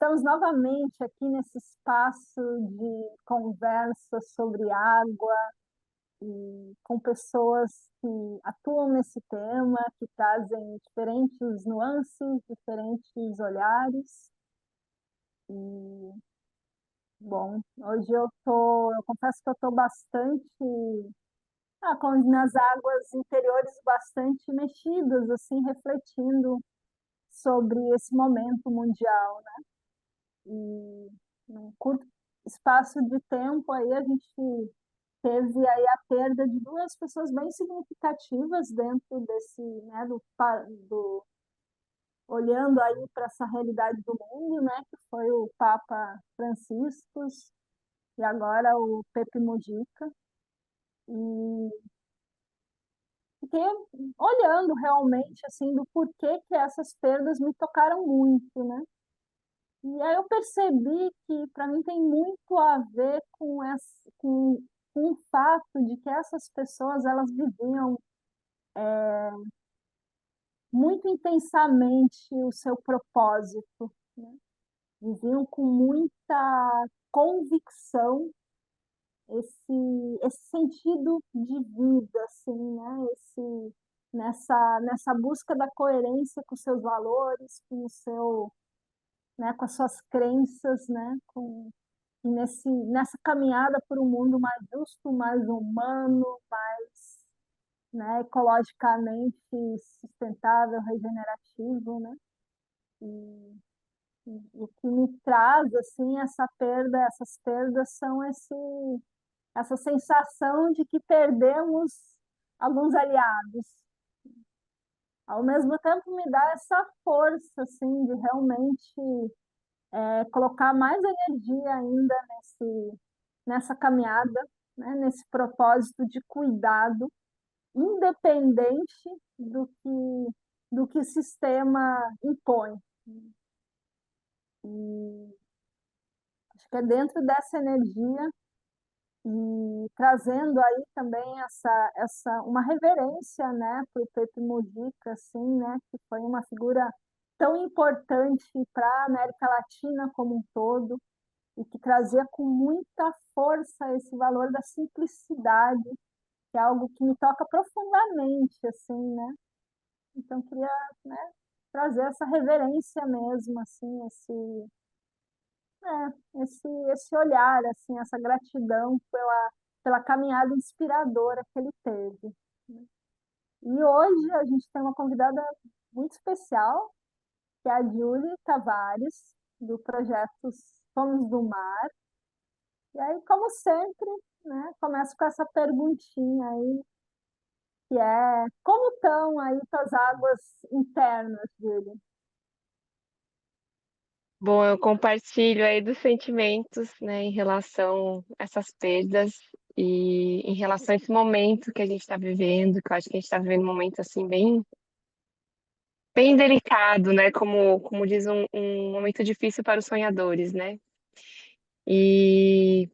Estamos novamente aqui nesse espaço de conversa sobre água e com pessoas que atuam nesse tema, que trazem diferentes nuances, diferentes olhares. E, bom, hoje eu confesso que eu estou bastante, com as minhas águas interiores bastante mexidas, assim, refletindo sobre esse momento mundial. E num curto espaço de tempo aí a gente teve aí a perda de duas pessoas bem significativas dentro desse, né, do olhando aí para essa realidade do mundo, né, que foi o Papa Francisco e agora o Pepe Mujica. E fiquei olhando realmente assim do porquê que essas perdas me tocaram muito, né? E aí eu percebi que para mim tem muito a ver com o fato de que essas pessoas elas viviam muito intensamente o seu propósito, né? Viviam com muita convicção esse sentido de vida, assim, né? Nessa busca da coerência com os seus valores, com o seu, né? Com as suas crenças, né? E nessa caminhada por um mundo mais justo, mais humano, mais, né, ecologicamente sustentável, regenerativo, né? E, e o que me traz assim essas perdas são essa sensação de que perdemos alguns aliados. Ao mesmo tempo me dá essa força assim de realmente colocar mais energia ainda nessa caminhada, né, nesse propósito de cuidado, independente do que o sistema impõe. E acho que é dentro dessa energia e trazendo aí também uma reverência, né, para o Pepe Mujica, assim, né, que foi uma figura tão importante para a América Latina como um todo, e que trazia com muita força esse valor da simplicidade, que é algo que me toca profundamente, assim, né? Então, eu queria, né, trazer essa reverência mesmo, assim, esse olhar, assim, essa gratidão pela caminhada inspiradora que ele teve. Né? E hoje a gente tem uma convidada muito especial, que é a Julie Tavares, do projeto Somos do Mar. E aí, como sempre, né, começo com essa perguntinha aí, que é como estão aí as águas internas dele? Bom, eu compartilho aí dos sentimentos, né, em relação a essas perdas e em relação a esse momento que a gente está vivendo, que eu acho que a gente está vivendo um momento assim bem delicado, né, como diz um momento difícil para os sonhadores, né? E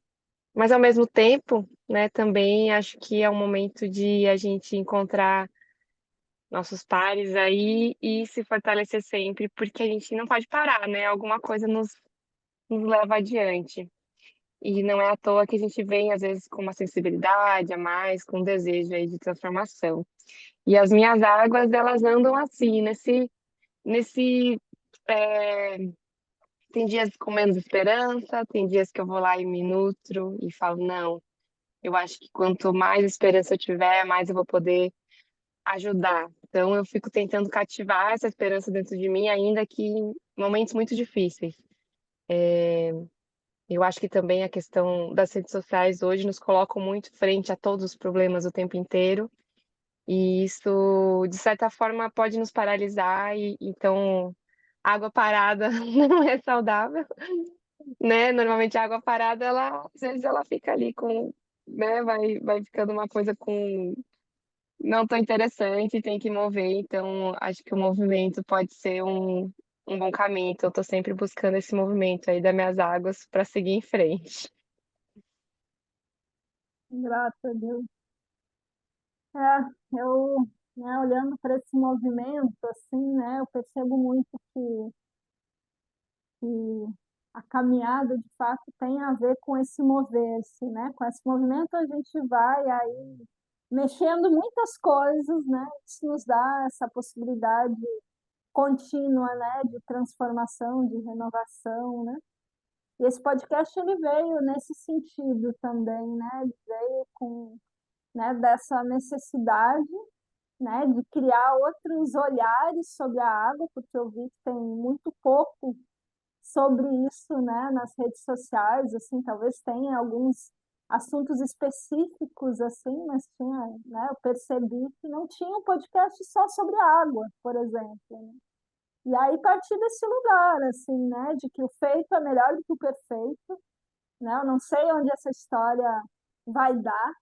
mas ao mesmo tempo, né, também acho que é um momento de a gente encontrar nossos pares aí e se fortalecer sempre, porque a gente não pode parar, né? Alguma coisa nos leva adiante. E não é à toa que a gente vem, às vezes, com uma sensibilidade a mais, com um desejo aí de transformação. E as minhas águas, elas andam assim, nesse, é, tem dias com menos esperança, tem dias que eu vou lá e me nutro e falo, não, eu acho que quanto mais esperança eu tiver, mais eu vou poder ajudar. Então, eu fico tentando cativar essa esperança dentro de mim, ainda que em momentos muito difíceis. Eu acho que também a questão das redes sociais hoje nos colocam muito frente a todos os problemas o tempo inteiro, e isso, de certa forma, pode nos paralisar, e então água parada não é saudável, né? Normalmente a água parada, ela, às vezes ela fica ali com, né, vai ficando uma coisa com não tão interessante, tem que mover, então acho que o movimento pode ser um bom caminho, então eu tô sempre buscando esse movimento aí das minhas águas para seguir em frente. Graças a Deus. É, eu, né, olhando para esse movimento, assim, né, eu percebo muito que que a caminhada, de fato, tem a ver com esse mover-se, né? Com esse movimento a gente vai aí mexendo muitas coisas, né? Isso nos dá essa possibilidade contínua, né? De transformação, de renovação, né? E esse podcast ele veio nesse sentido também, né? Ele veio com, né, dessa necessidade, né, de criar outros olhares sobre a água, porque eu vi que tem muito pouco sobre isso, né, nas redes sociais, assim, talvez tenha alguns assuntos específicos, assim, mas tinha, né, eu percebi que não tinha um podcast só sobre água, por exemplo, né? E aí partir desse lugar, assim, né, de que o feito é melhor do que o perfeito, né? Eu não sei onde essa história vai dar.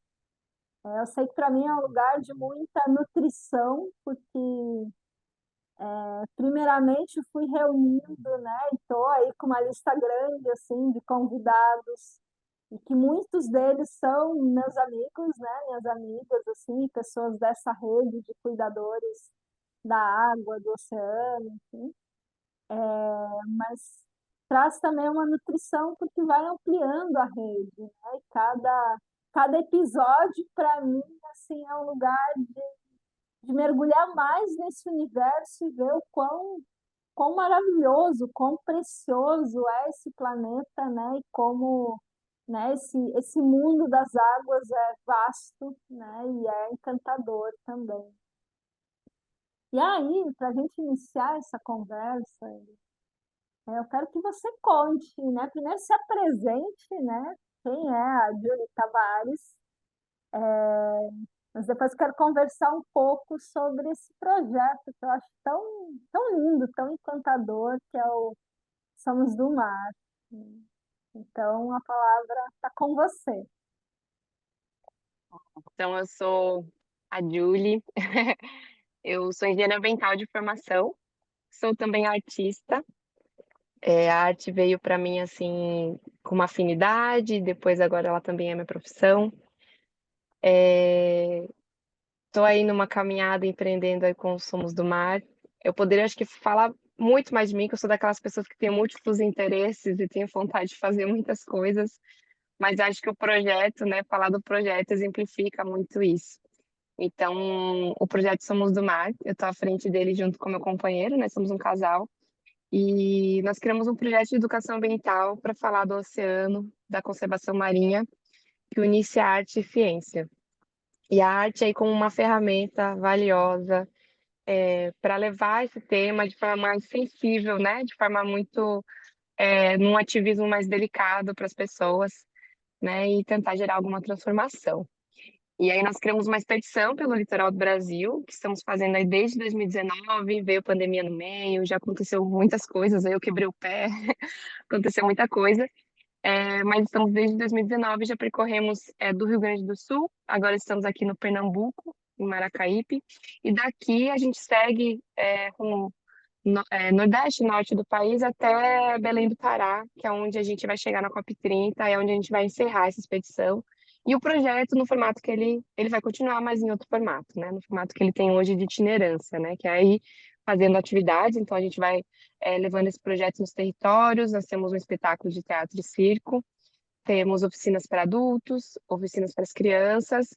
Eu sei que para mim é um lugar de muita nutrição, porque primeiramente fui reunindo, né? E estou aí com uma lista grande assim de convidados e que muitos deles são meus amigos, né? Minhas amigas assim, pessoas dessa rede de cuidadores da água, do oceano, enfim. Mas traz também uma nutrição porque vai ampliando a rede, né? E cada episódio para mim assim é um lugar de mergulhar mais nesse universo e ver o quão maravilhoso, quão precioso é esse planeta, né? E como, né, esse mundo das águas é vasto, né? E é encantador também. E aí, para a gente iniciar essa conversa, eu quero que você conte, né? Primeiro se apresente, né? Quem é a Julie Tavares? Mas depois quero conversar um pouco sobre esse projeto que eu acho tão lindo, tão encantador, que é o Somos do Mar. Então, a palavra está com você. Então, eu sou a Julie, eu sou engenheira ambiental de formação, sou também artista. A arte veio para mim assim com uma afinidade, depois agora ela também é minha profissão. Estou aí numa caminhada empreendendo aí com os Somos do Mar. Eu poderia, acho que, falar muito mais de mim, que eu sou daquelas pessoas que têm múltiplos interesses e tenho vontade de fazer muitas coisas, mas acho que o projeto, né, falar do projeto exemplifica muito isso. Então, o projeto Somos do Mar, eu estou à frente dele junto com meu companheiro, né? Somos um casal. E nós criamos um projeto de educação ambiental para falar do oceano, da conservação marinha, que unisse a arte e ciência. E a arte aí como uma ferramenta valiosa para levar esse tema de forma mais sensível, né? De forma muito, num ativismo mais delicado para as pessoas, né? E tentar gerar alguma transformação. E aí nós criamos uma expedição pelo litoral do Brasil, que estamos fazendo aí desde 2019, veio pandemia no meio, já aconteceu muitas coisas, aí eu quebrei o pé, aconteceu muita coisa. Mas estamos desde 2019, já percorremos do Rio Grande do Sul, agora estamos aqui no Pernambuco, em Maracaípe, e daqui a gente segue rumo nordeste e norte do país até Belém do Pará, que é onde a gente vai chegar na COP30, é onde a gente vai encerrar essa expedição. E o projeto, no formato que ele vai continuar, mas em outro formato, né? No formato que ele tem hoje de itinerância, né? Que é aí fazendo atividades, então a gente vai levando esse projeto nos territórios, nós temos um espetáculo de teatro e circo, temos oficinas para adultos, oficinas para as crianças,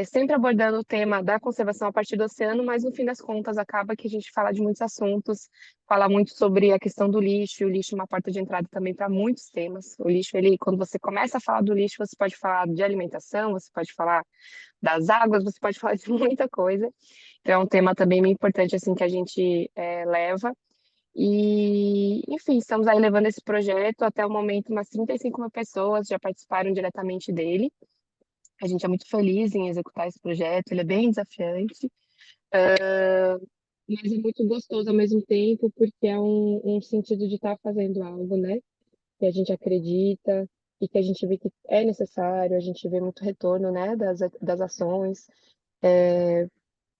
sempre abordando o tema da conservação a partir do oceano, mas no fim das contas acaba que a gente fala de muitos assuntos, fala muito sobre a questão do lixo, e o lixo é uma porta de entrada também para muitos temas. O lixo, ele, quando você começa a falar do lixo, você pode falar de alimentação, você pode falar das águas, você pode falar de muita coisa. Então é um tema também bem importante assim que a gente leva. E, enfim, estamos aí levando esse projeto. Até o momento, umas 35 mil pessoas já participaram diretamente dele. A gente é muito feliz em executar esse projeto, ele é bem desafiante, mas é muito gostoso ao mesmo tempo, porque é um sentido de estar fazendo algo, né? Que a gente acredita e que a gente vê que é necessário, a gente vê muito retorno, né, das ações.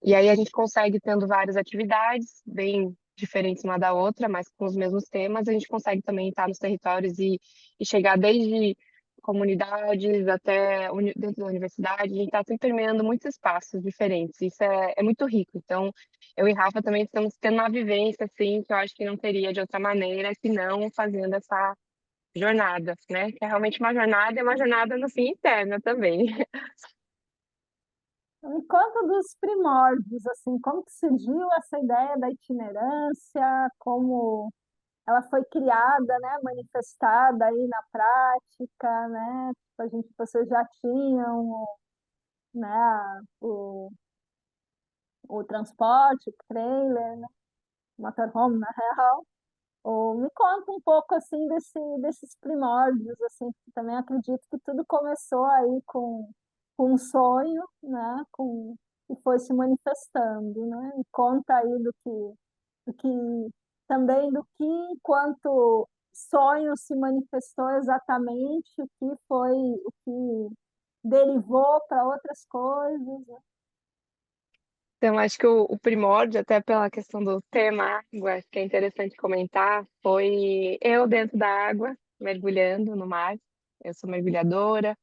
E aí a gente consegue, tendo várias atividades, bem diferentes uma da outra, mas com os mesmos temas, a gente consegue também estar nos territórios e chegar desde comunidades, até dentro da universidade, a gente está sempre permeando muitos espaços diferentes. Isso é muito rico. Então, eu e Rafa também estamos tendo uma vivência, assim, que eu acho que não teria de outra maneira, senão fazendo essa jornada, né? Que é realmente uma jornada, é uma jornada no fim interna também. Me conta dos primórdios, assim, como que surgiu essa ideia da itinerância, como ela foi criada, né, manifestada aí na prática, né? A gente, vocês já tinham, né, o transporte, o trailer, né, o motorhome, na real. Ou me conta um pouco assim desses primórdios, assim, porque também acredito que tudo começou aí com um sonho, né? E foi se manifestando, né? E conta aí do que também do que enquanto sonho se manifestou exatamente, o que foi, o que derivou para outras coisas, né? Então, acho que o primórdio, até pela questão do tema água, que é interessante comentar, foi eu dentro da água, mergulhando no mar. Eu sou mergulhadora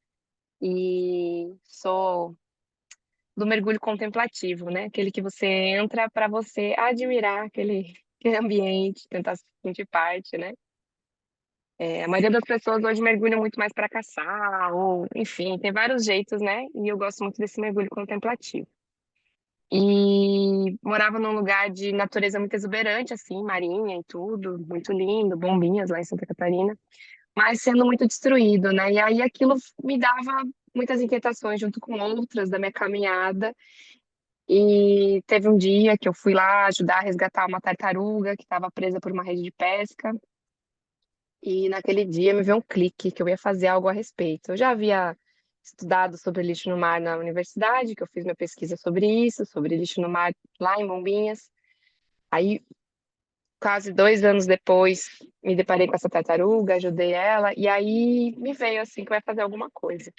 e sou do mergulho contemplativo, né? Aquele que você entra para você admirar aquele ambiente, tentar se sentir parte, né? A maioria das pessoas hoje mergulha muito mais para caçar, ou enfim, tem vários jeitos, né? E eu gosto muito desse mergulho contemplativo. E morava num lugar de natureza muito exuberante, assim, marinha e tudo, muito lindo, Bombinhas lá em Santa Catarina, mas sendo muito destruído, né? E aí aquilo me dava muitas inquietações junto com outras da minha caminhada. E teve um dia que eu fui lá ajudar a resgatar uma tartaruga que estava presa por uma rede de pesca. E naquele dia me veio um clique que eu ia fazer algo a respeito. Eu já havia estudado sobre lixo no mar na universidade, que eu fiz minha pesquisa sobre isso, sobre lixo no mar lá em Bombinhas. Aí, quase 2 anos depois, me deparei com essa tartaruga, ajudei ela, e aí me veio assim que eu ia fazer alguma coisa.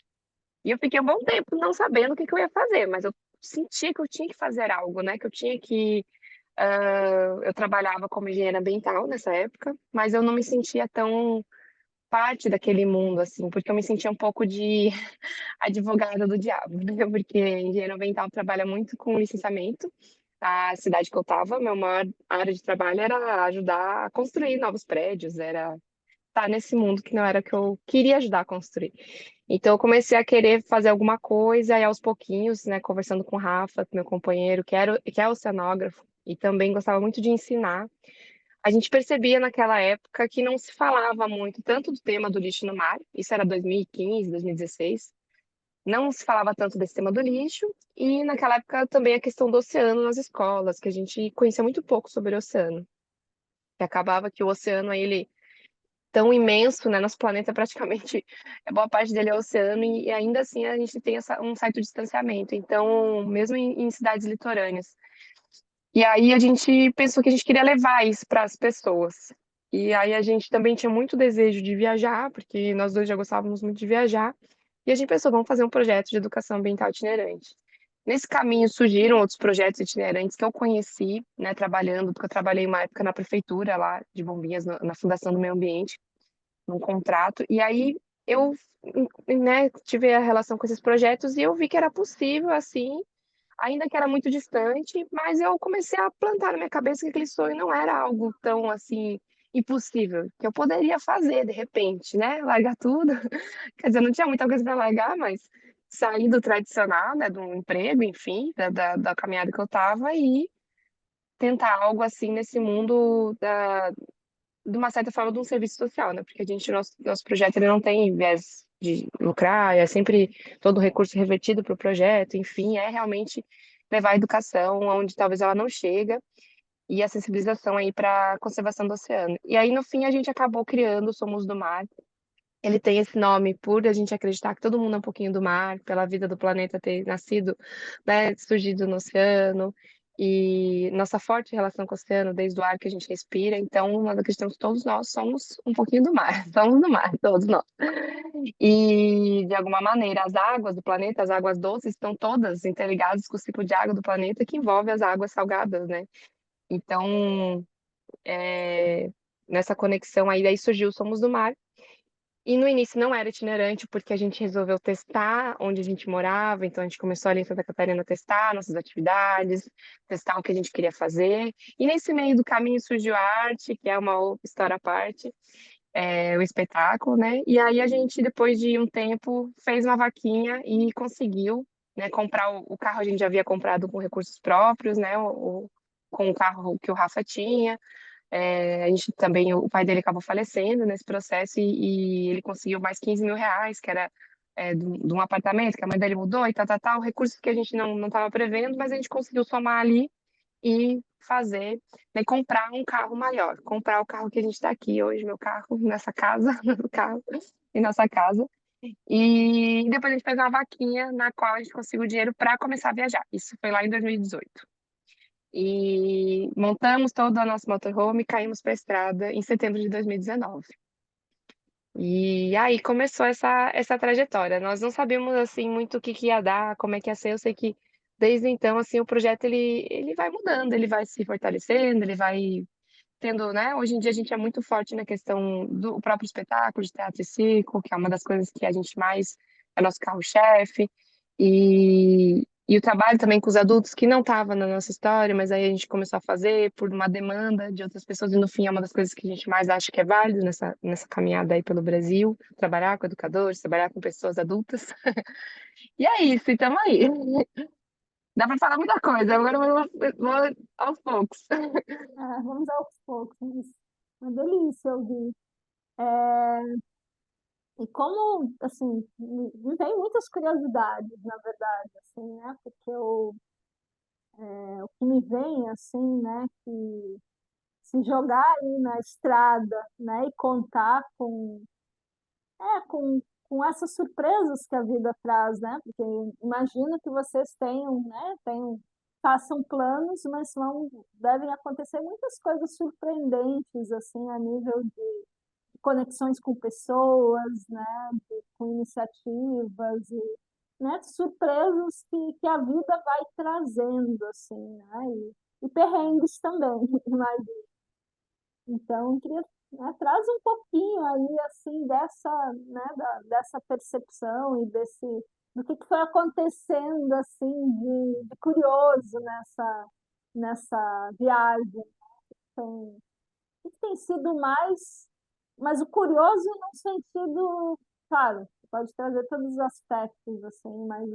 E eu fiquei um bom tempo não sabendo o que que eu ia fazer, mas eu sentia que eu tinha que fazer algo, né? Que eu tinha que. Eu trabalhava como engenheira ambiental nessa época, mas eu não me sentia tão parte daquele mundo, assim, porque eu me sentia um pouco de advogada do diabo, né? Porque engenheiro ambiental trabalha muito com licenciamento. A cidade que eu estava, minha maior área de trabalho era ajudar a construir novos prédios, era estar nesse mundo que não era o que eu queria ajudar a construir. Então eu comecei a querer fazer alguma coisa e aos pouquinhos, né, conversando com o Rafa, meu companheiro, que é oceanógrafo e também gostava muito de ensinar, a gente percebia naquela época que não se falava muito tanto do tema do lixo no mar, isso era 2015, 2016, não se falava tanto desse tema do lixo, e naquela época também a questão do oceano nas escolas, que a gente conhecia muito pouco sobre o oceano. Que acabava que o oceano, aí, ele tão imenso, né, nosso planeta praticamente, boa parte dele é oceano, e ainda assim a gente tem um certo distanciamento, então, mesmo em cidades litorâneas. E aí a gente pensou que a gente queria levar isso para as pessoas. E aí a gente também tinha muito desejo de viajar, porque nós dois já gostávamos muito de viajar. E a gente pensou, vamos fazer um projeto de educação ambiental itinerante. Nesse caminho surgiram outros projetos itinerantes que eu conheci, né, trabalhando, porque eu trabalhei uma época na prefeitura lá de Bombinhas, na Fundação do Meio Ambiente, num contrato. E aí eu, né, tive a relação com esses projetos e eu vi que era possível, assim, ainda que era muito distante, mas eu comecei a plantar na minha cabeça que aquele sonho não era algo tão assim impossível, que eu poderia fazer de repente, né? Largar tudo. Quer dizer, não tinha muita coisa para largar, mas sair do tradicional, né, do emprego, enfim, da caminhada que eu tava e tentar algo assim nesse mundo de uma certa forma de um serviço social, né? Porque nosso projeto ele não tem viés de lucrar, é sempre todo o recurso revertido para o projeto, enfim, é realmente levar a educação onde talvez ela não chega e a sensibilização aí para a conservação do oceano. E aí, no fim, a gente acabou criando o Somos do Mar. Ele tem esse nome por a gente acreditar que todo mundo é um pouquinho do mar, pela vida do planeta ter nascido, né, surgido no oceano, e nossa forte relação com o oceano, desde o ar que a gente respira. Então, nós acreditamos que todos nós somos um pouquinho do mar, somos do mar, todos nós. E, de alguma maneira, as águas do planeta, as águas doces, estão todas interligadas com o ciclo de água do planeta, que envolve as águas salgadas, né? Então, nessa conexão aí, daí surgiu o Somos do Mar, E no início não era itinerante, porque a gente resolveu testar onde a gente morava, então a gente começou ali em Santa Catarina a testar nossas atividades, testar o que a gente queria fazer. E nesse meio do caminho surgiu a arte, que é uma outra história à parte, o espetáculo, né? E aí a gente, depois de um tempo, fez uma vaquinha e conseguiu, né, comprar o carro. A gente já havia comprado com recursos próprios, né? Com o carro que o Rafa tinha. A gente também, o pai dele acabou falecendo nesse processo e ele conseguiu mais 15 mil reais, que era de um apartamento que a mãe dele mudou e tal, tal, tal, recursos que a gente não estava prevendo, mas a gente conseguiu somar ali e fazer, né, comprar um carro maior, comprar o carro que a gente está aqui hoje, meu carro, nessa casa, no carro, em nossa casa. E depois a gente fez uma vaquinha na qual a gente conseguiu dinheiro para começar a viajar. Isso foi lá em 2018. E montamos toda a nossa motorhome e caímos para a estrada em setembro de 2019. E aí começou essa trajetória. Nós não sabíamos assim muito o que que ia dar, como é que ia ser. Eu sei que desde então assim o projeto ele vai mudando, ele vai se fortalecendo, ele vai tendo, né? Hoje em dia a gente é muito forte na questão do próprio espetáculo de teatro e circo, que é uma das coisas que a gente mais é nosso carro-chefe. E o trabalho também com os adultos, que não estava na nossa história, mas aí a gente começou a fazer por uma demanda de outras pessoas, e no fim é uma das coisas que a gente mais acha que é válido nessa caminhada aí pelo Brasil, trabalhar com educadores, trabalhar com pessoas adultas. E é isso, e estamos aí. Dá para falar muita coisa, agora eu vou aos poucos. Vamos aos poucos, mas uma delícia ouvir. E como, assim, não tem muitas curiosidades, na verdade, assim, né? Porque o que me vem, assim, né, que se jogar aí na estrada, né, e contar com essas surpresas que a vida traz, né? Porque imagino que vocês façam planos, mas devem acontecer muitas coisas surpreendentes, assim, a nível de conexões com pessoas, né, com iniciativas e, né, surpresas que a vida vai trazendo, assim, né, e perrengues também, imagino. Então, eu queria, né, traz um pouquinho aí, assim, dessa percepção e do que foi acontecendo, assim, de curioso nessa viagem. Tem, o que tem sido mais, mas o curioso no sentido, claro, pode trazer todos os aspectos, assim, mas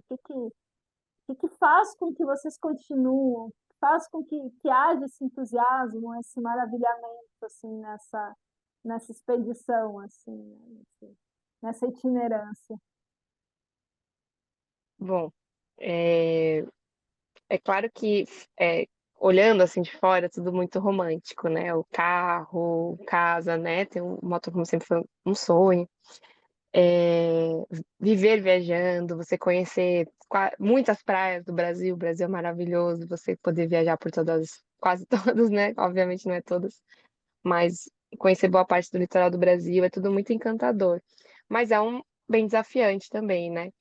o que faz com que vocês continuam, faz com que haja esse entusiasmo, esse maravilhamento, assim, nessa expedição, assim, né, nessa itinerância. Bom, é, é claro que é, olhando assim de fora, é tudo muito romântico, né? O carro, casa, né? Ter um motorhome sempre foi um sonho. É, viver viajando, você conhecer muitas praias do Brasil, o Brasil é maravilhoso, você poder viajar por todas, quase todas, né? Obviamente não é todas, mas conhecer boa parte do litoral do Brasil é tudo muito encantador. Mas é um bem desafiante também, né?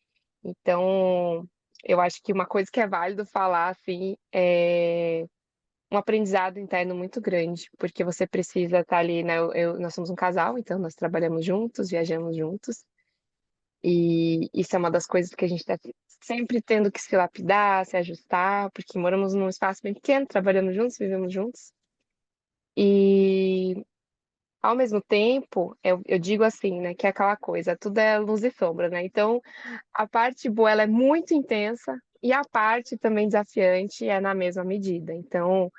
Então, eu acho que uma coisa que é válido falar, assim, é um aprendizado interno muito grande, porque você precisa estar ali, né? Nós somos um casal, então nós trabalhamos juntos, viajamos juntos, e isso é uma das coisas que a gente está sempre tendo que se lapidar, se ajustar, porque moramos num espaço bem pequeno, trabalhamos juntos, vivemos juntos, e ao mesmo tempo, eu digo assim, né, que é aquela coisa, tudo é luz e sombra, né? Então, a parte boa, ela é muito intensa e a parte também desafiante é na mesma medida. Então,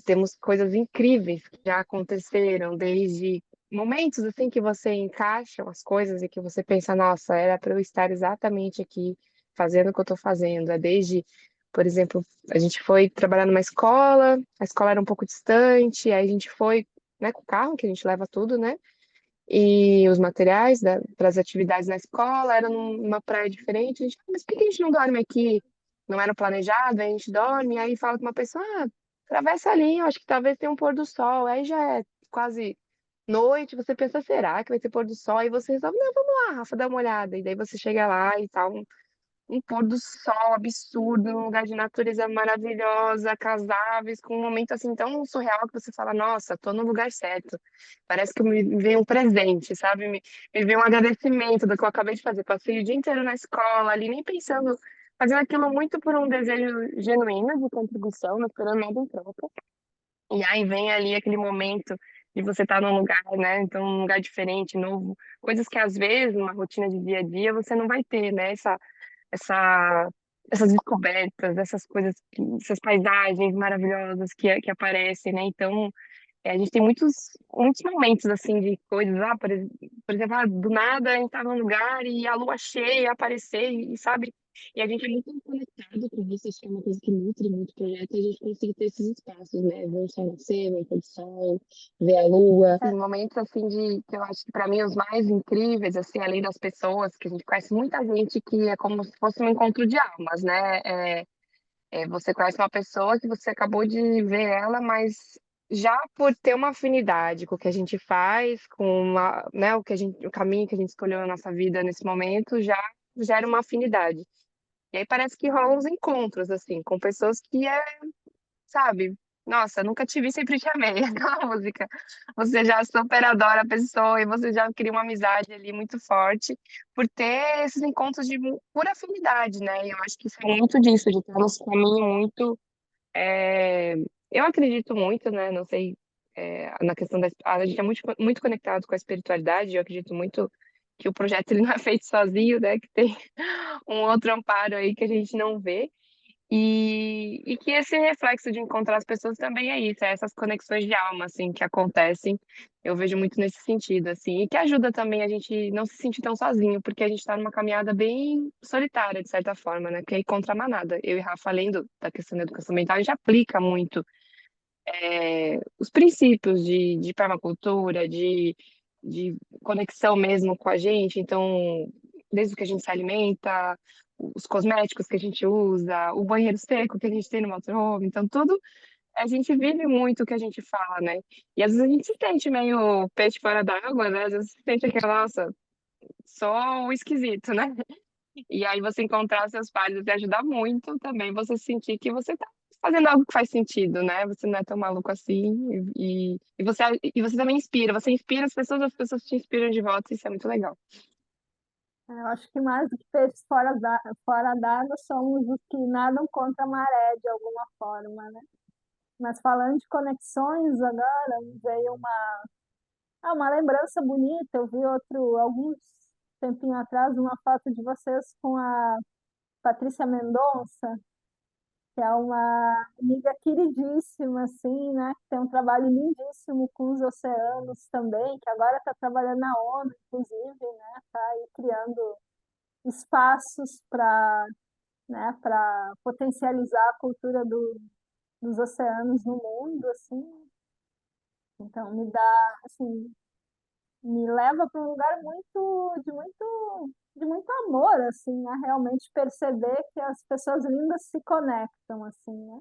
temos coisas incríveis que já aconteceram, desde momentos assim que você encaixa as coisas e que você pensa, nossa, era para eu estar exatamente aqui fazendo o que eu estou fazendo. É desde, por exemplo, a gente foi trabalhar numa escola, a escola era um pouco distante, aí a gente foi, né, com o carro, que a gente leva tudo, né? E os materiais para as atividades na escola eram numa praia diferente. A gente, mas por que a gente não dorme aqui? Não era planejado, aí a gente dorme, aí fala com uma pessoa, atravessa ali, eu acho que talvez tenha um pôr do sol. Aí já é quase noite, você pensa, será que vai ter pôr do sol? Aí você resolve, não, vamos lá, Rafa, dá uma olhada. E daí você chega lá e tal. um pôr do sol absurdo, num lugar de natureza maravilhosa, casáveis, com um momento assim tão surreal que você fala, nossa, tô no lugar certo. Parece que me veio um presente, sabe? Me veio um agradecimento do que eu acabei de fazer. Passei o dia inteiro na escola, ali nem pensando, fazendo aquilo muito por um desejo genuíno de contribuição, não esperando nada em troca. E aí vem ali aquele momento de você estar num lugar, né? Então, um lugar diferente, novo, coisas que às vezes, numa rotina de dia a dia, você não vai ter, né? Essa, essas descobertas, essas coisas, essas paisagens maravilhosas que aparecem, né? Então, a gente tem muitos momentos, assim, de coisas, por exemplo, do nada a gente tá num lugar e a lua cheia aparecer, e sabe? E a gente é muito conectado com isso, acho que é uma coisa que nutre muito o projeto, a gente conseguir ter esses espaços, né? Ver o sol nascer, ver o pôr do sol, ver a lua. Tem momentos, assim, que eu acho que para mim os mais incríveis, assim, além das pessoas, que a gente conhece muita gente que é como se fosse um encontro de almas, né? Você conhece uma pessoa que você acabou de ver ela, mas já por ter uma afinidade com o que a gente faz, né, o caminho que a gente escolheu na nossa vida nesse momento, já gera uma afinidade. E aí parece que rolam uns encontros, assim, com pessoas que sabe, nossa, nunca te vi, sempre te amei, aquela música. Você já super adora a pessoa e você já cria uma amizade ali muito forte por ter esses encontros de pura afinidade, né? E eu acho que isso é muito disso, de estar nesse caminho muito. é, Eu acredito muito, né? Não sei, na questão da. A gente é muito conectado com a espiritualidade, eu acredito muito que o projeto ele não é feito sozinho, né? Que tem um outro amparo aí que a gente não vê. E que esse reflexo de encontrar as pessoas também é isso, é essas conexões de alma, assim, que acontecem. Eu vejo muito nesse sentido, assim, e que ajuda também a gente não se sentir tão sozinho, porque a gente está numa caminhada bem solitária, de certa forma, né? Que é ir contra a manada. Eu e Rafa, além da questão da educação ambiental, a gente aplica muito os princípios de permacultura, de conexão mesmo com a gente. Então, desde o que a gente se alimenta, os cosméticos que a gente usa, o banheiro seco que a gente tem no motorhome. Então, tudo a gente vive muito o que a gente fala, né? E às vezes a gente se sente meio peixe fora d'água, né? Às vezes se sente aquela, nossa, só o esquisito, né? E aí você encontrar seus pares te ajuda muito também você sentir que você tá fazendo algo que faz sentido, né? Você não é tão maluco assim e você também inspira, você inspira as pessoas te inspiram de volta, isso é muito legal. Eu acho que mais do que peixes fora d'água somos os que nadam contra a maré de alguma forma, né? Mas falando de conexões agora, me veio uma lembrança bonita. Eu vi alguns tempinho atrás, uma foto de vocês com a Patrícia Mendonça, que é uma amiga queridíssima, assim, né? Que tem um trabalho lindíssimo com os oceanos também, que agora está trabalhando na ONU, inclusive, né? Está aí criando espaços para potencializar a cultura dos oceanos no mundo, assim. Então, assim, me leva para um lugar de muito amor, assim, a realmente perceber que as pessoas lindas se conectam, assim, né?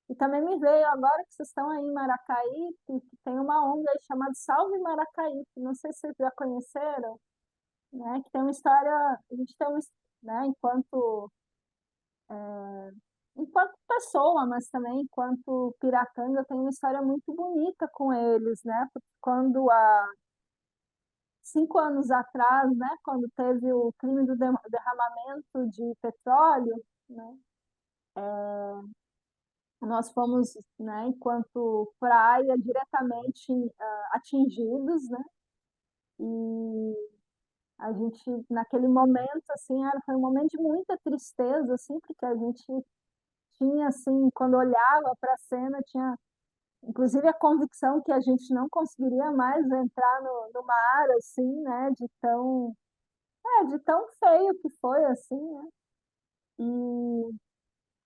E também me veio agora que vocês estão aí em Maracaí, que tem uma ONG aí chamada Salve Maracaí, que não sei se vocês já conheceram, né? Que tem uma história, a gente tem um, né, enquanto pessoa, mas também enquanto Piracanga, eu tenho uma história muito bonita com eles, né? Porque quando há 5 anos atrás, né, quando teve o crime do derramamento de petróleo, né, nós fomos, né, enquanto praia, diretamente atingidos, né, e a gente, naquele momento, assim, foi um momento de muita tristeza, assim, porque a gente tinha, assim, quando olhava para a cena, tinha, inclusive, a convicção que a gente não conseguiria mais entrar no mar, assim, né, de tão feio que foi, assim, né, e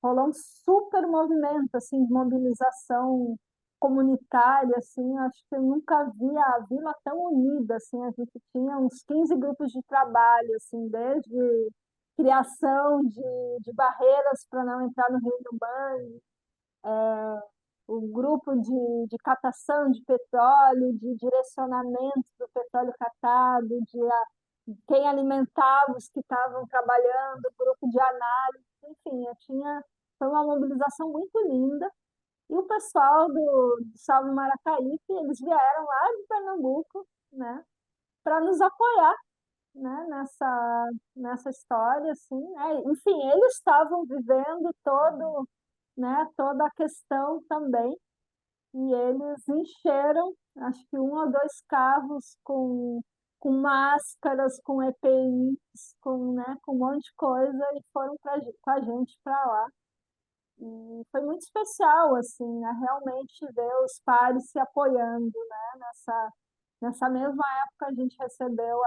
rolou um super movimento, assim, de mobilização comunitária, assim, acho que eu nunca vi a vila tão unida, assim, a gente tinha uns 15 grupos de trabalho, assim, desde criação de barreiras para não entrar no Rio do Banho, o grupo de catação de petróleo, de direcionamento do petróleo catado, quem alimentava os que estavam trabalhando, grupo de análise, enfim, foi uma mobilização muito linda. E o pessoal do Salve Maracaípe, eles vieram lá de Pernambuco, né, para nos apoiar, né, nessa história, assim, né? Enfim, eles estavam vivendo toda a questão também, e eles encheram, acho que um ou dois carros com máscaras, com EPIs, com um monte de coisa, e foram com a gente para lá. E foi muito especial, assim, né? Realmente ver os pares se apoiando, né? Nessa mesma época a gente recebeu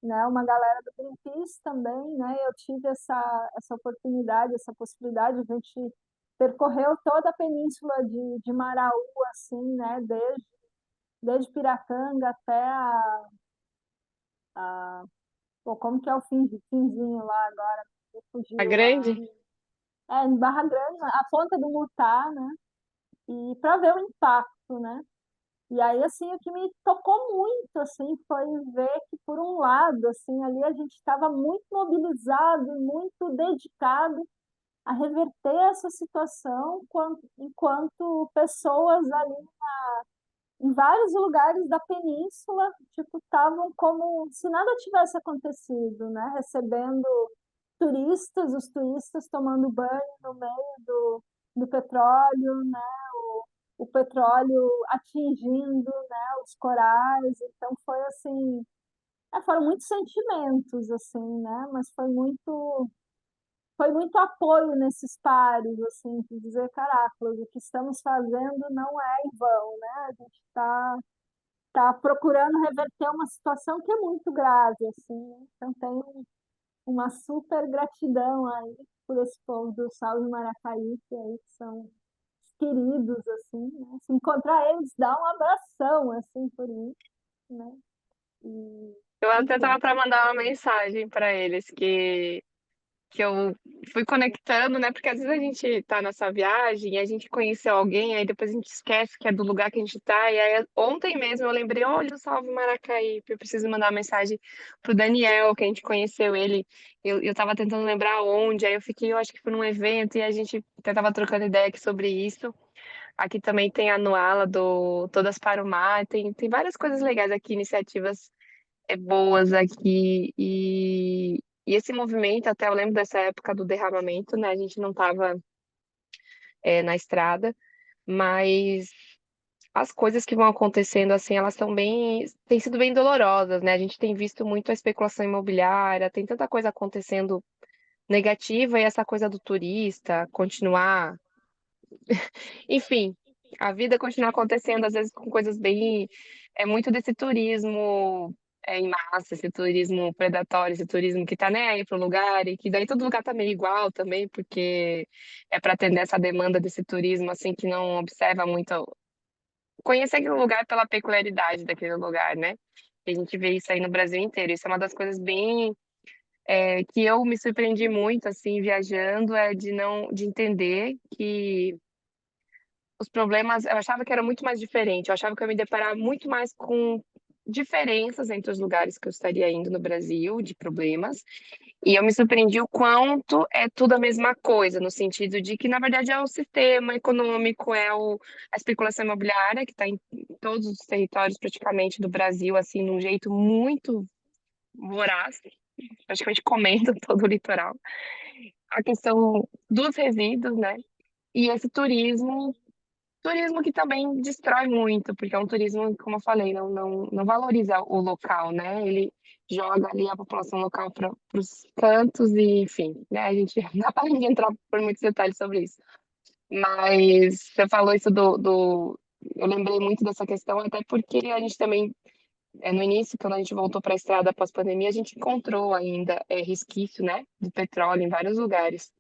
né, uma galera do Greenpeace também, né? Eu tive essa oportunidade, essa possibilidade, a gente percorreu toda a península de Maraú, assim, né? Desde Piracanga até pô, como que é o finzinho lá agora? Tá Fugiu grande? em Barra Grande, a ponta do Mutá, né? E para ver o impacto, né? E aí, assim, o que me tocou muito, assim, foi ver que, por um lado, assim, ali a gente estava muito mobilizado e muito dedicado a reverter essa situação, enquanto pessoas ali em vários lugares da península, tipo, estavam como se nada tivesse acontecido, né? Recebendo turistas, os turistas tomando banho no meio do petróleo, né? O petróleo atingindo, né, os corais, então foi assim, foram muitos sentimentos assim, né, mas foi muito apoio nesses pares, assim, de dizer, caracas, o que estamos fazendo não é em vão, né, a gente tá procurando reverter uma situação que é muito grave, assim, né? Então tem uma super gratidão aí por esse povo do Salve Maracaípe aí, que são queridos, assim, né? Se encontrar eles, dá um abração, assim, por isso, né? E, Eu até enfim, tava para mandar uma mensagem para eles que eu fui conectando, né? Porque às vezes a gente tá nessa viagem e a gente conheceu alguém, aí depois a gente esquece que é do lugar que a gente tá. E aí ontem mesmo eu lembrei, olha o Salve Maracaípe, eu preciso mandar uma mensagem pro Daniel, que a gente conheceu ele. Eu tava tentando lembrar onde, aí eu fiquei, eu acho que foi num evento e a gente até tava trocando ideia aqui sobre isso. Aqui também tem a Nuala do Todas para o Mar, tem várias coisas legais aqui, iniciativas boas aqui. E esse movimento, até eu lembro dessa época do derramamento, né? A gente não estava na estrada, mas as coisas que vão acontecendo, assim, elas estão têm sido bem dolorosas, né? A gente tem visto muito a especulação imobiliária, tem tanta coisa acontecendo negativa e essa coisa do turista continuar. Enfim, a vida continua acontecendo, às vezes, com coisas bem. É muito desse turismo em massa, esse turismo predatório, esse turismo que tá nem aí pro lugar, e que daí todo lugar tá meio igual também, porque é para atender essa demanda desse turismo, assim, que não observa muito. Conhecer aquele lugar pela peculiaridade daquele lugar, né? E a gente vê isso aí no Brasil inteiro. Isso é uma das coisas bem. Que eu me surpreendi muito, assim, viajando, é de entender que os problemas, eu achava que era muito mais diferente, eu achava que eu ia me deparar muito mais com diferenças entre os lugares que eu estaria indo no Brasil, de problemas, e eu me surpreendi o quanto é tudo a mesma coisa, no sentido de que, na verdade, é o sistema econômico, a especulação imobiliária, que está em todos os territórios praticamente do Brasil, assim, de um jeito muito voraz, praticamente comendo todo o litoral. A questão dos resíduos, né? E esse turismo que também destrói muito, porque é um turismo, como eu falei, não valoriza o local, né? Ele joga ali a população local para os cantos e, enfim, né? A gente não dá para entrar por muitos detalhes sobre isso. Mas você falou isso Eu lembrei muito dessa questão, até porque a gente também, no início, quando a gente voltou para a estrada após pandemia, a gente encontrou ainda resquício, né, do petróleo em vários lugares.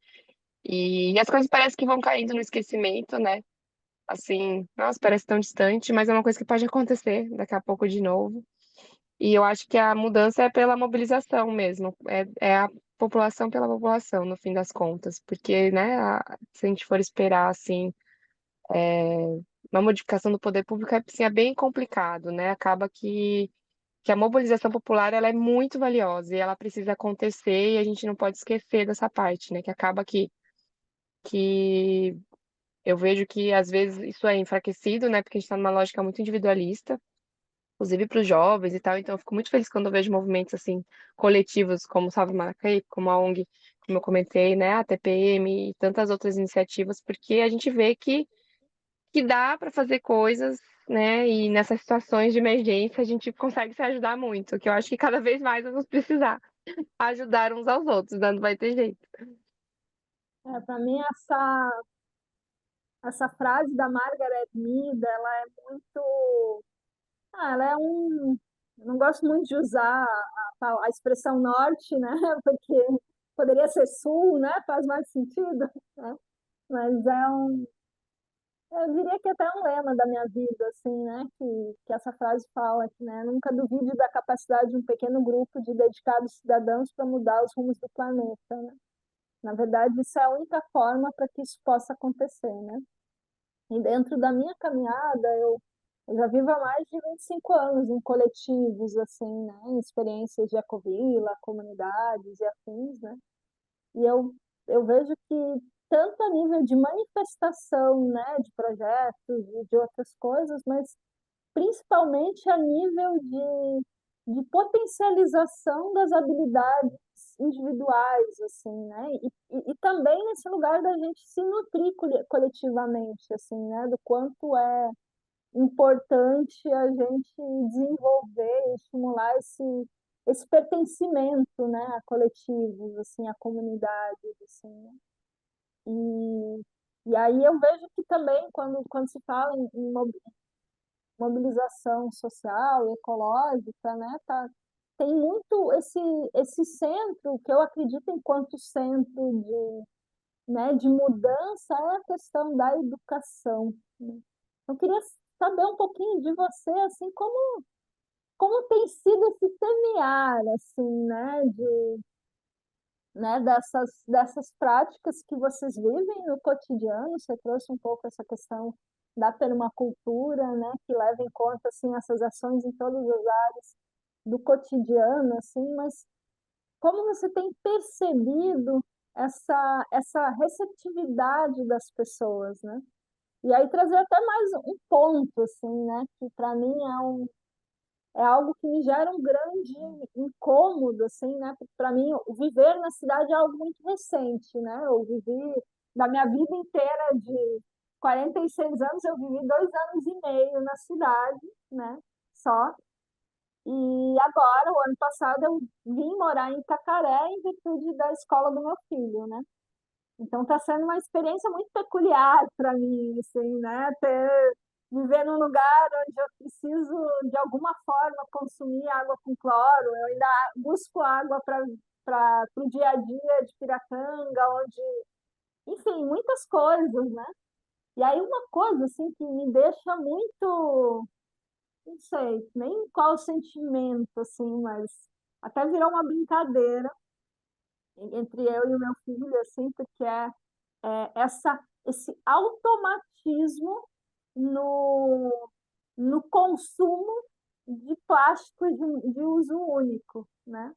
E as coisas parecem que vão caindo no esquecimento, né? Assim, nossa, parece tão distante, mas é uma coisa que pode acontecer daqui a pouco de novo. E eu acho que a mudança é pela mobilização mesmo, é a população pela população, no fim das contas, porque, né, se a gente for esperar, assim, uma modificação do poder público, assim, é bem complicado, né, acaba que que a mobilização popular ela é muito valiosa e ela precisa acontecer e a gente não pode esquecer dessa parte, né? Que acaba que eu vejo que às vezes isso é enfraquecido, né? Porque a gente está numa lógica muito individualista, inclusive para os jovens e tal. Então, eu fico muito feliz quando eu vejo movimentos assim coletivos como o Salve Maracaípe, como a ONG, como eu comentei, né? A TPM e tantas outras iniciativas, porque a gente vê que dá para fazer coisas, né? E nessas situações de emergência a gente consegue se ajudar muito, que eu acho que cada vez mais vamos precisar ajudar uns aos outros, né? Não vai ter jeito. Para mim, essa frase da Margaret Mead, ela é muito. Ela é um. Eu não gosto muito de usar a expressão norte, né? Porque poderia ser sul, né? Faz mais sentido, né? Mas é um. Eu diria que é até um lema da minha vida, assim, né? Que essa frase fala que, né? Nunca duvide da capacidade de um pequeno grupo de dedicados cidadãos para mudar os rumos do planeta, né? Na verdade, isso é a única forma para que isso possa acontecer, né? E dentro da minha caminhada, eu já vivo há mais de 25 anos em coletivos, assim, né? Em experiências de ecovila, comunidades e afins, né? E eu vejo que tanto a nível de manifestação, né, de projetos e de outras coisas, mas principalmente a nível de potencialização das habilidades individuais, assim, né? E também nesse lugar da gente se nutrir coletivamente, assim, né? Do quanto é importante a gente desenvolver e estimular esse pertencimento, né? A coletivos, assim, a comunidades, assim, né? E, e aí eu vejo que também, quando se fala em mobilização social e ecológica, né, tem muito esse centro, que eu acredito enquanto centro de mudança, é a questão da educação, né? Eu queria saber um pouquinho de você, assim, como tem sido esse semear, assim, né, dessas práticas que vocês vivem no cotidiano. Você trouxe um pouco essa questão da permacultura, né, que leva em conta assim essas ações em todas as áreas do cotidiano, assim, mas como você tem percebido essa receptividade das pessoas, né? E aí trazer até mais um ponto, assim, né, que para mim é algo que me gera um grande incômodo, assim, né? Porque para mim, o viver na cidade é algo muito recente, né? Eu vivi, da minha vida inteira de 46 anos, eu vivi 2 anos e meio na cidade, né? Só. E agora, o ano passado, eu vim morar em Itacaré em virtude da escola do meu filho, né? Então está sendo uma experiência muito peculiar para mim, assim, né? Viver num lugar onde eu preciso de alguma forma consumir água com cloro. Eu ainda busco água para o dia a dia de Piracanga, onde, enfim, muitas coisas, né? E aí uma coisa assim que me deixa muito, não sei, nem qual o sentimento assim, mas até virou uma brincadeira entre eu e o meu filho, assim, porque esse automatismo no, no consumo de plástico de uso único, né?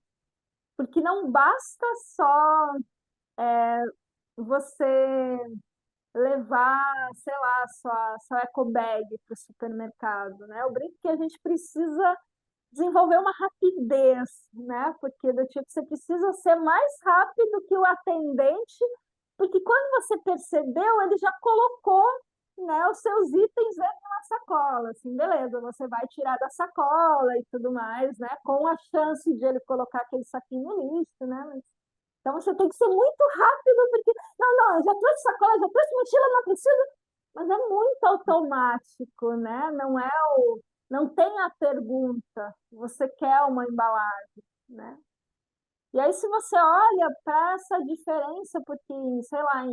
Porque não basta só você levar, sei lá, sua eco bag para o supermercado, né? Eu brinco que a gente precisa desenvolver uma rapidez, né? Porque do tipo, você precisa ser mais rápido que o atendente, porque quando você percebeu, ele já colocou, né, os seus itens dentro de uma sacola, assim, beleza, você vai tirar da sacola e tudo mais, né? Com a chance de ele colocar aquele saquinho no lixo, né? Então você tem que ser muito rápido, porque, não, eu já trouxe sacola, já trouxe mochila, não precisa, mas é muito automático, né? Não tem a pergunta, você quer uma embalagem, né? E aí, se você olha para essa diferença, porque, sei lá,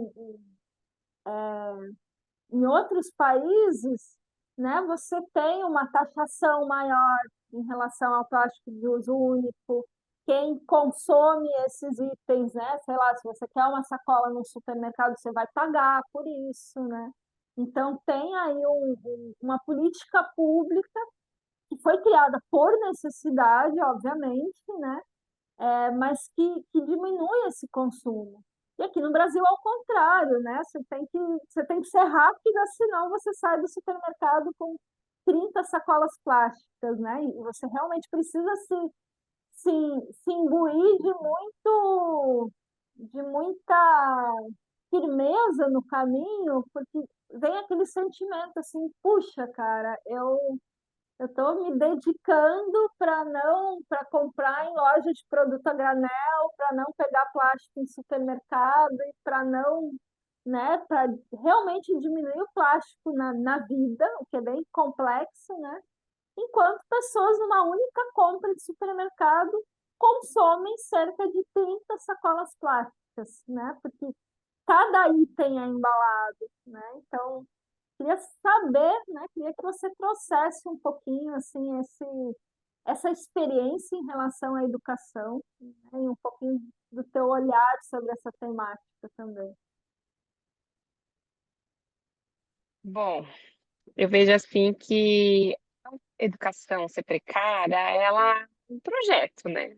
em outros países, né, você tem uma taxação maior em relação ao plástico de uso único. Quem consome esses itens, né, sei lá, se você quer uma sacola no supermercado, você vai pagar por isso, né? Então, tem aí uma política pública que foi criada por necessidade, obviamente, né? Mas que diminui esse consumo. E aqui no Brasil, ao contrário, né? Você tem que ser rápida, senão você sai do supermercado com 30 sacolas plásticas, né? E você realmente precisa se, se imbuir de muita firmeza no caminho, porque vem aquele sentimento assim, puxa, cara, eu estou me dedicando para comprar em loja de produto a granel, para não pegar plástico em supermercado e para não, né, para realmente diminuir o plástico na vida, o que é bem complexo, né? Enquanto pessoas numa única compra de supermercado consomem cerca de 30 sacolas plásticas, né? Porque cada item é embalado, né? Então, queria saber, né? Queria que você trouxesse um pouquinho assim essa experiência em relação à educação, né? E um pouquinho do teu olhar sobre essa temática também. Bom, eu vejo assim que a educação ser precária, ela é um projeto, né?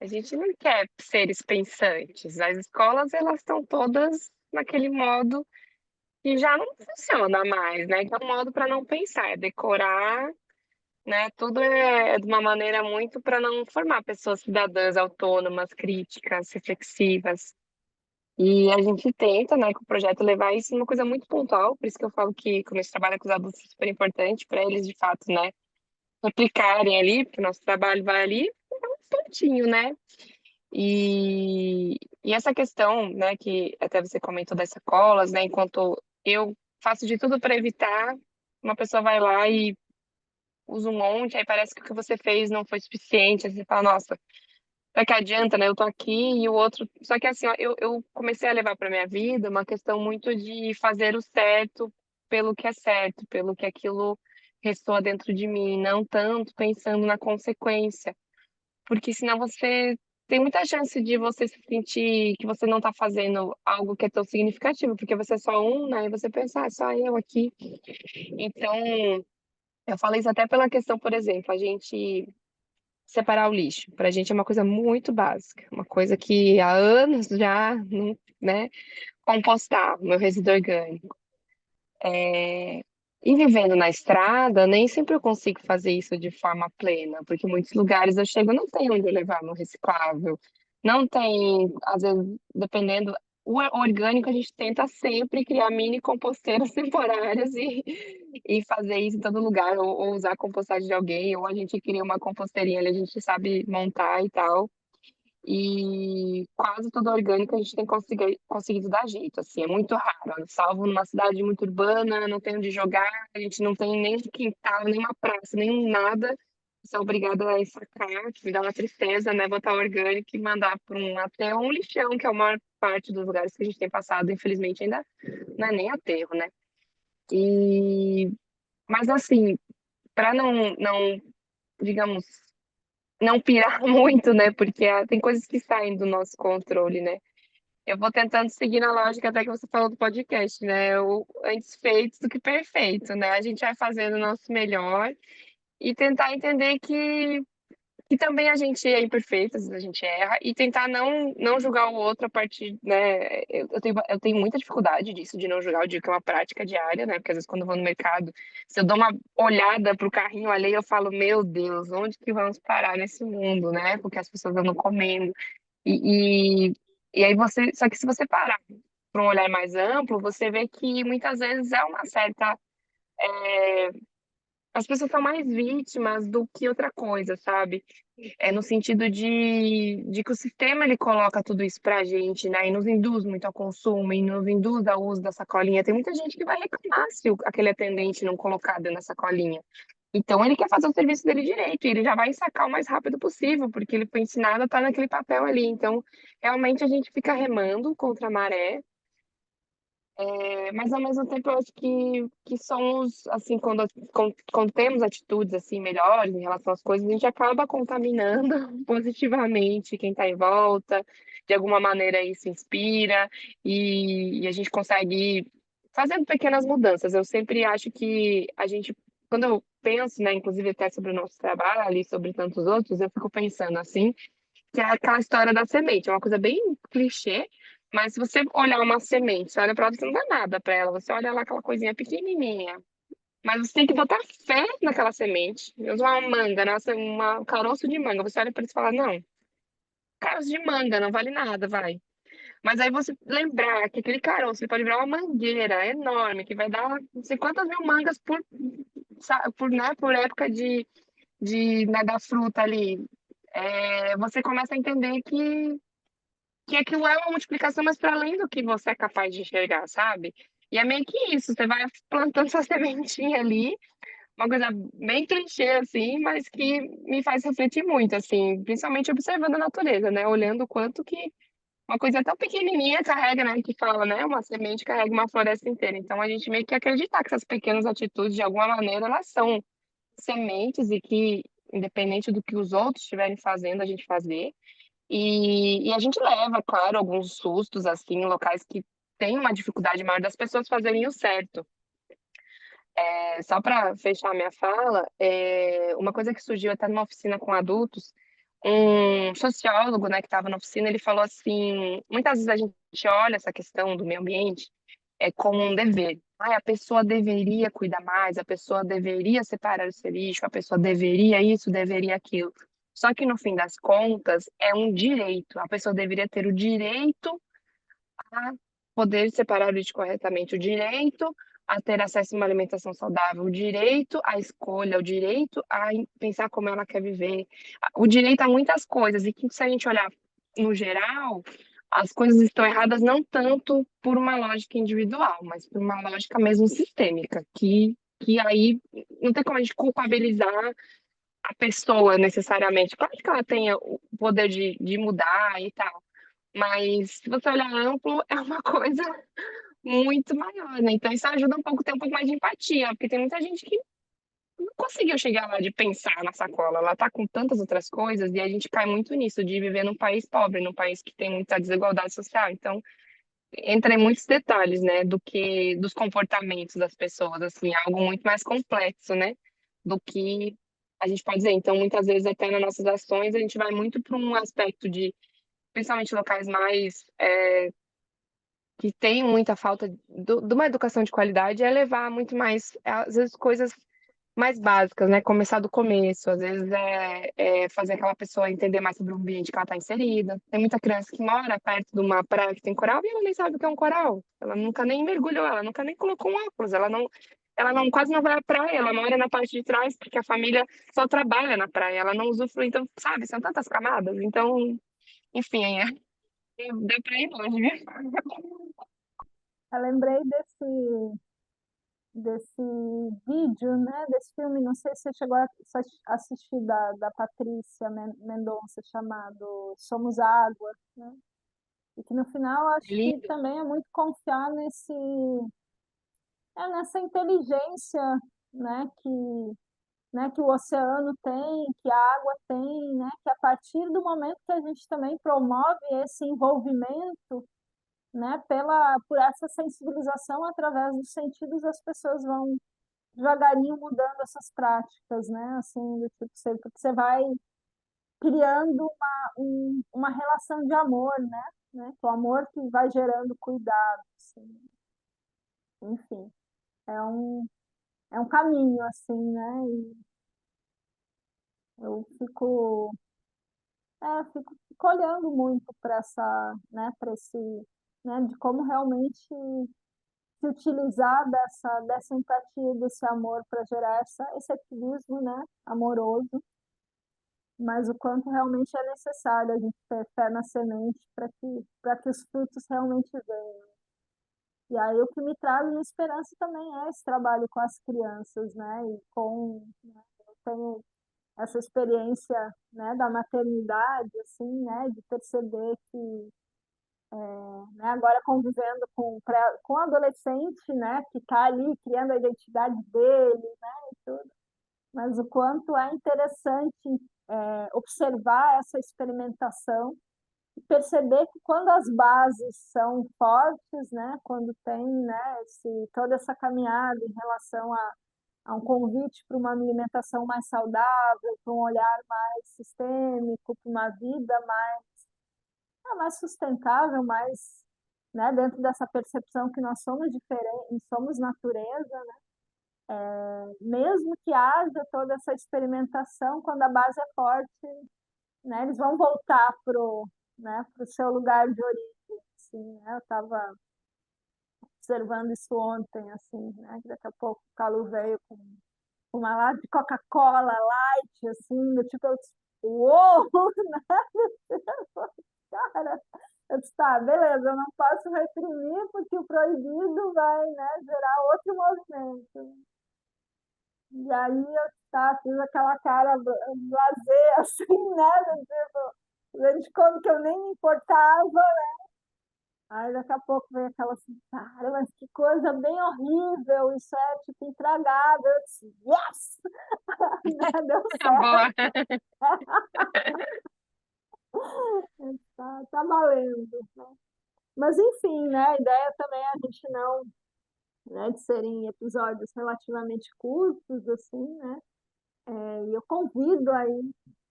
A gente não quer seres pensantes. As escolas, elas estão todas naquele modo que já não funciona mais, né? Que é um modo para não pensar, é decorar, né? Tudo é de uma maneira muito para não formar pessoas cidadãs autônomas, críticas, reflexivas. E a gente tenta, né, com o projeto levar isso uma coisa muito pontual, por isso que eu falo que quando a gente trabalha com os adultos é super importante para eles, de fato, né, replicarem ali, porque o nosso trabalho vai ali, um pontinho, né? E essa questão, né, que até você comentou das sacolas, né, enquanto eu faço de tudo para evitar, uma pessoa vai lá e usa um monte, aí parece que o que você fez não foi suficiente, aí você fala, nossa, será que adianta, né? Eu tô aqui e o outro. Só que assim, ó, eu comecei a levar para minha vida uma questão muito de fazer o certo pelo que é certo, pelo que aquilo ressoa dentro de mim, não tanto pensando na consequência, porque senão você tem muita chance de você se sentir que você não está fazendo algo que é tão significativo, porque você é só um, né? E você pensa, ah, só eu aqui. Então, eu falei isso até pela questão, por exemplo, a gente separar o lixo. Para a gente é uma coisa muito básica, uma coisa que há anos já, né? Compostar, meu resíduo orgânico. E vivendo na estrada, nem sempre eu consigo fazer isso de forma plena, porque em muitos lugares eu chego, não tem onde eu levar meu reciclável, não tem, às vezes, dependendo, o orgânico a gente tenta sempre criar mini composteiras temporárias e fazer isso em todo lugar, ou usar a compostagem de alguém, ou a gente cria uma composteirinha ali, a gente sabe montar e tal. E quase tudo orgânico a gente tem conseguido dar jeito, assim, é muito raro. Salvo numa cidade muito urbana, não tem onde jogar, a gente não tem nem quintal, nem uma praça, nem nada. Você é obrigada a sacar, que me dá uma tristeza, né? Botar orgânico e mandar para até um lixão, que é a maior parte dos lugares que a gente tem passado, infelizmente ainda não é nem aterro, né? E, mas assim, para não, digamos, não pirar muito, né? Porque tem coisas que saem do nosso controle, né? Eu vou tentando seguir na lógica até que você falou do podcast, né? O antes feito do que perfeito, né? A gente vai fazendo o nosso melhor e tentar entender que também a gente é imperfeito, às vezes a gente erra, e tentar não julgar o outro a partir, né? Eu tenho muita dificuldade disso, de não julgar, eu digo que é uma prática diária, né? Porque às vezes quando eu vou no mercado, se eu dou uma olhada pro carrinho alheio, eu falo, meu Deus, onde que vamos parar nesse mundo, né? Porque as pessoas andam comendo. E, e, e aí você, só que se você parar para um olhar mais amplo, você vê que muitas vezes é uma certa as pessoas são mais vítimas do que outra coisa, sabe? É no sentido de que o sistema ele coloca tudo isso pra gente, né? E nos induz muito ao consumo, e nos induz ao uso da sacolinha. Tem muita gente que vai reclamar se aquele atendente não colocar dentro da sacolinha. Então ele quer fazer o serviço dele direito, e ele já vai sacar o mais rápido possível, porque ele foi ensinado a estar naquele papel ali. Então, realmente a gente fica remando contra a maré, mas ao mesmo tempo eu acho que somos, assim, quando temos atitudes assim melhores em relação às coisas, a gente acaba contaminando positivamente quem está em volta, de alguma maneira isso inspira e a gente consegue ir fazendo pequenas mudanças. Eu sempre acho que a gente, quando eu penso, né, inclusive até sobre o nosso trabalho e sobre tantos outros, eu fico pensando assim, que é aquela história da semente, é uma coisa bem clichê, mas se você olhar uma semente, você olha para ela, você não dá nada para ela, você olha lá aquela coisinha pequenininha, mas você tem que botar fé naquela semente. Eu uso uma manga, nossa, um caroço de manga, você olha para isso e fala, não, caroço de manga, não vale nada, vai. Mas aí você lembrar que aquele caroço ele pode virar uma mangueira enorme, que vai dar não sei quantas mil mangas por época né, da fruta ali. Você começa a entender que aquilo é uma multiplicação, mas para além do que você é capaz de enxergar, sabe? E é meio que isso, você vai plantando sua sementinha ali, uma coisa bem clichê, assim, mas que me faz refletir muito, assim, principalmente observando a natureza, né? Olhando o quanto que uma coisa tão pequenininha carrega, né, que fala, né, uma semente carrega uma floresta inteira. Então a gente meio que acreditar que essas pequenas atitudes, de alguma maneira, elas são sementes e que, independente do que os outros estiverem fazendo, a gente fazer. E a gente leva, claro, alguns sustos, assim, em locais que tem uma dificuldade maior das pessoas fazerem o certo. Só para fechar a minha fala, uma coisa que surgiu até numa oficina com adultos, um sociólogo, né, que estava na oficina, ele falou assim, muitas vezes a gente olha essa questão do meio ambiente como um dever. A pessoa deveria cuidar mais, a pessoa deveria separar o seu lixo, a pessoa deveria isso, deveria aquilo. Só que no fim das contas é um direito. A pessoa deveria ter o direito a poder separar o lixo corretamente, o direito a ter acesso a uma alimentação saudável, o direito à escolha, o direito a pensar como ela quer viver, o direito a muitas coisas. E que se a gente olhar no geral, as coisas estão erradas não tanto por uma lógica individual, mas por uma lógica mesmo sistêmica, que aí não tem como a gente culpabilizar a pessoa necessariamente. Claro que ela tenha o poder de mudar e tal, mas se você olhar amplo, é uma coisa muito maior, né? Então isso ajuda um pouco, ter um pouco mais de empatia, porque tem muita gente que não conseguiu chegar lá de pensar na sacola. Ela tá com tantas outras coisas e a gente cai muito nisso, de viver num país pobre, num país que tem muita desigualdade social. Então, entra em muitos detalhes, né, do que dos comportamentos das pessoas, assim, é algo muito mais complexo, né, do que a gente pode dizer. Então, muitas vezes, até nas nossas ações, a gente vai muito para um aspecto de, principalmente locais mais que tem muita falta de uma educação de qualidade, é levar muito mais, às vezes, coisas mais básicas, né? Começar do começo, às vezes fazer aquela pessoa entender mais sobre o ambiente que ela está inserida. Tem muita criança que mora perto de uma praia que tem coral e ela nem sabe o que é um coral. Ela nunca nem mergulhou, ela nunca nem colocou um óculos, ela não quase não vai à praia, ela mora na parte de trás porque a família só trabalha na praia, ela não usufrui, então, sabe, são tantas camadas. Então, enfim, deu para ir longe, viu? Eu lembrei desse vídeo, né, desse filme, não sei se você chegou a assistir da Patrícia Mendonça, chamado Somos Água, né? E que no final acho que Lindo. também é muito confiar nessa inteligência, né, que o oceano tem, que a água tem, né, que a partir do momento que a gente também promove esse envolvimento, né, por essa sensibilização através dos sentidos, as pessoas vão devagarinho mudando essas práticas, né, assim, do tipo, porque você vai criando uma relação de amor, né, o amor que vai gerando cuidado, assim. Enfim, é um, é um caminho, assim, né, e eu fico olhando muito para para esse, né, de como realmente se utilizar dessa empatia, desse amor para gerar esse ativismo, né, amoroso, mas o quanto realmente é necessário a gente ter fé na semente para que os frutos realmente venham. E aí o que me traz uma esperança também é esse trabalho com as crianças, né, né, eu tenho essa experiência, né, da maternidade, assim, né, de perceber que, né, agora convivendo com adolescente, né, que está ali criando a identidade dele, né, e tudo, mas o quanto é interessante observar essa experimentação e perceber que quando as bases são fortes, né, quando tem, né, toda essa caminhada em relação a um convite para uma alimentação mais saudável, para um olhar mais sistêmico, para uma vida mais sustentável, mais, né, dentro dessa percepção que nós somos diferentes, somos natureza, né? Mesmo que haja toda essa experimentação, quando a base é forte, né, eles vão voltar né, pro seu lugar de origem, assim, né? Eu estava observando isso ontem, assim, né? Que daqui a pouco o Calu veio com uma lata de Coca-Cola light, assim, do tipo, eu disse, uou, né? Cara, eu disse, tá, beleza, eu não posso reprimir porque o proibido vai, né, gerar outro movimento. E aí eu tá, fiz aquela cara blasé, assim, né, do tipo, de como que eu nem me importava. Aí daqui a pouco vem aquela assim, cara, mas que coisa bem horrível, isso é tipo intragável. Eu disse, yes! Né, deu Boa. certo, tá valendo. Né? Mas enfim, né, a ideia também é a gente não, né, de serem episódios relativamente curtos, assim, né? E eu convido aí,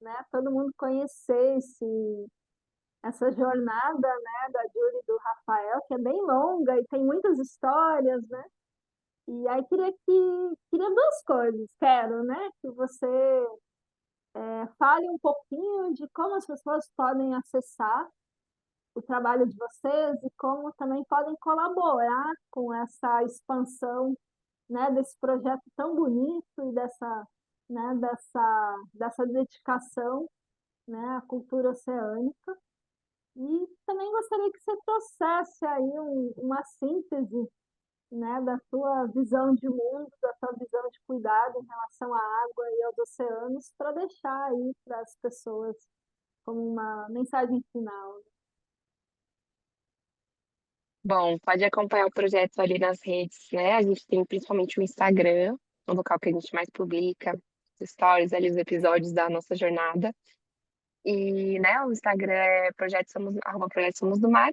né, todo mundo conhecer essa jornada, né, da Júlia e do Rafael, que é bem longa e tem muitas histórias, né? E aí queria duas coisas. Quero, né, que você fale um pouquinho de como as pessoas podem acessar o trabalho de vocês e como também podem colaborar com essa expansão, né, desse projeto tão bonito e né, dessa dedicação, né, à cultura oceânica. E também gostaria que você trouxesse aí uma síntese, né, da sua visão de mundo, da sua visão de cuidado em relação à água e aos oceanos, para deixar aí para as pessoas como uma mensagem final. Bom, pode acompanhar o projeto ali nas redes, né? A gente tem principalmente o Instagram, o local que a gente mais publica os stories ali, os episódios da nossa jornada. E, né, o Instagram é Projeto Somos do Mar.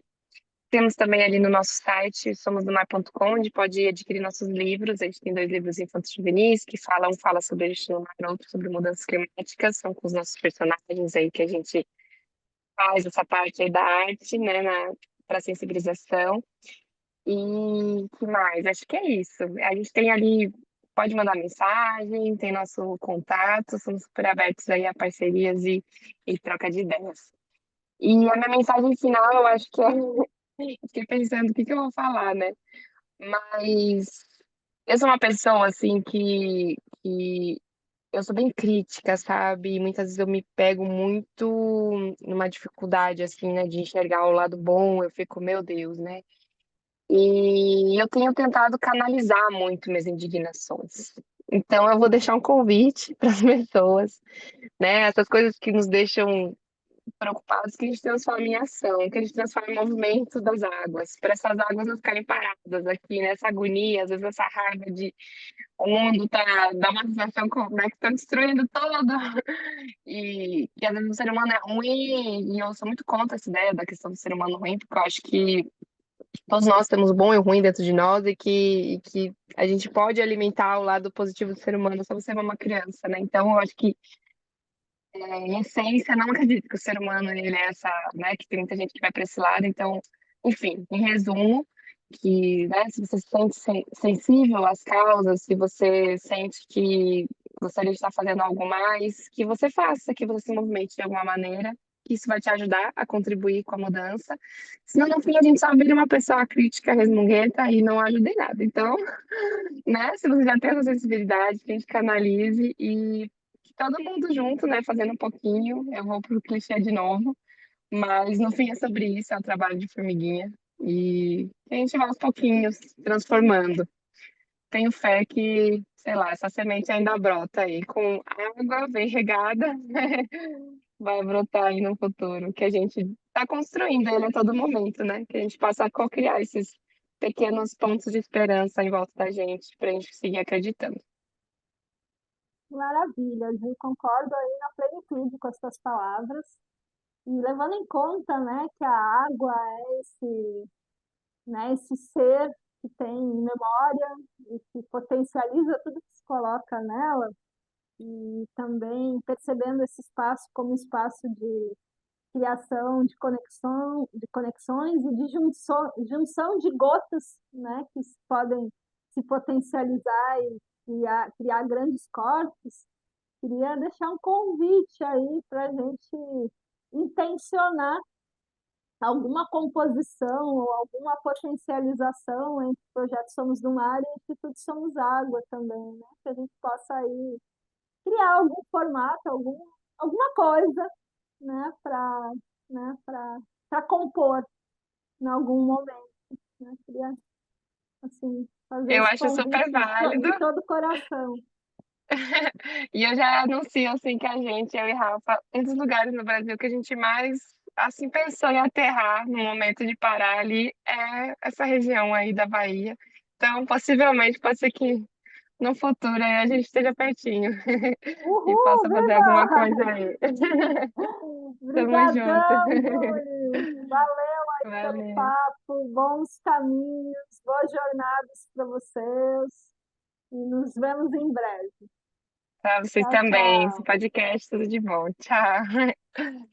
Temos também ali no nosso site, somosdomar.com, onde pode adquirir nossos livros. A gente tem 2 livros infantos juvenis, que um fala sobre destino do mar, outro sobre mudanças climáticas. São com os nossos personagens aí que a gente faz essa parte aí da arte, né, para sensibilização. E que mais? Acho que é isso. A gente tem ali, pode mandar mensagem, tem nosso contato, somos super abertos aí a parcerias e troca de ideias. E a minha mensagem final, eu acho que é. Fiquei pensando o que que eu vou falar, né? Mas eu sou uma pessoa, assim, que eu sou bem crítica, sabe? E muitas vezes eu me pego muito numa dificuldade, assim, né, de enxergar o lado bom. Eu fico, meu Deus, né? E eu tenho tentado canalizar muito minhas indignações. Então, eu vou deixar um convite para as pessoas, né? Essas coisas que nos deixam preocupados, que a gente transforma em ação, que a gente transforma em movimento das águas, para essas águas não ficarem paradas aqui, nessa agonia, às vezes essa raiva de o mundo dá uma sensação como é que está destruindo todo, e que às vezes o ser humano é ruim, e eu sou muito contra essa ideia da questão do ser humano ruim, porque eu acho que todos nós temos o bom e o ruim dentro de nós e que a gente pode alimentar o lado positivo do ser humano só você é uma criança, né? Então, eu acho que, em essência, não acredito que o ser humano ele é essa, né? Que tem muita gente que vai para esse lado. Então, enfim, em resumo, que, né, se você se sente sensível às causas, se você sente que gostaria de estar fazendo algo mais, que você faça, que você se movimente de alguma maneira, que isso vai te ajudar a contribuir com a mudança. Senão, no fim, a gente só vira uma pessoa crítica, resmunguenta e não ajuda em nada. Então, né, se você já tem essa sensibilidade, que a gente canalize e que todo mundo junto, né, fazendo um pouquinho. Eu vou pro clichê de novo, mas no fim é sobre isso, é o trabalho de formiguinha. E a gente vai aos pouquinhos transformando. Tenho fé que, sei lá, essa semente ainda brota aí com água bem regada, vai brotar aí no futuro, que a gente está construindo ele a todo momento, né? Que a gente possa co-criar esses pequenos pontos de esperança em volta da gente, para a gente seguir acreditando. Maravilha, Ju, concordo aí na plenitude com as suas palavras. E levando em conta, né, que a água é né, esse ser que tem memória e que potencializa tudo que coloca nela, e também percebendo esse espaço como espaço de criação de conexões e de junção de gotas, né, que podem se potencializar e criar grandes corpos. Queria deixar um convite aí para a gente intencionar alguma composição ou alguma potencialização entre o Projeto Somos do Mar e o Instituto Somos Água também, né? Que a gente possa aí criar algum formato, alguma coisa, né, para compor em algum momento, né? Queria, assim, fazer Eu esse acho super convite válido. de todo o coração. E eu já anuncio assim que a gente, eu e Rafa, um dos lugares no Brasil que a gente mais assim pensou em aterrar no momento de parar ali é essa região aí da Bahia. Então, possivelmente pode ser que no futuro aí a gente esteja pertinho e Uhul, possa fazer alguma coisa viva! aí. Tamo junto. Obrigadão, Júlio. Valeu aí pelo Valeu. papo, bons caminhos, boas jornadas para vocês e nos vemos em breve. Pra vocês Tchau, também. Esse tchau. podcast, tudo de bom. Tchau.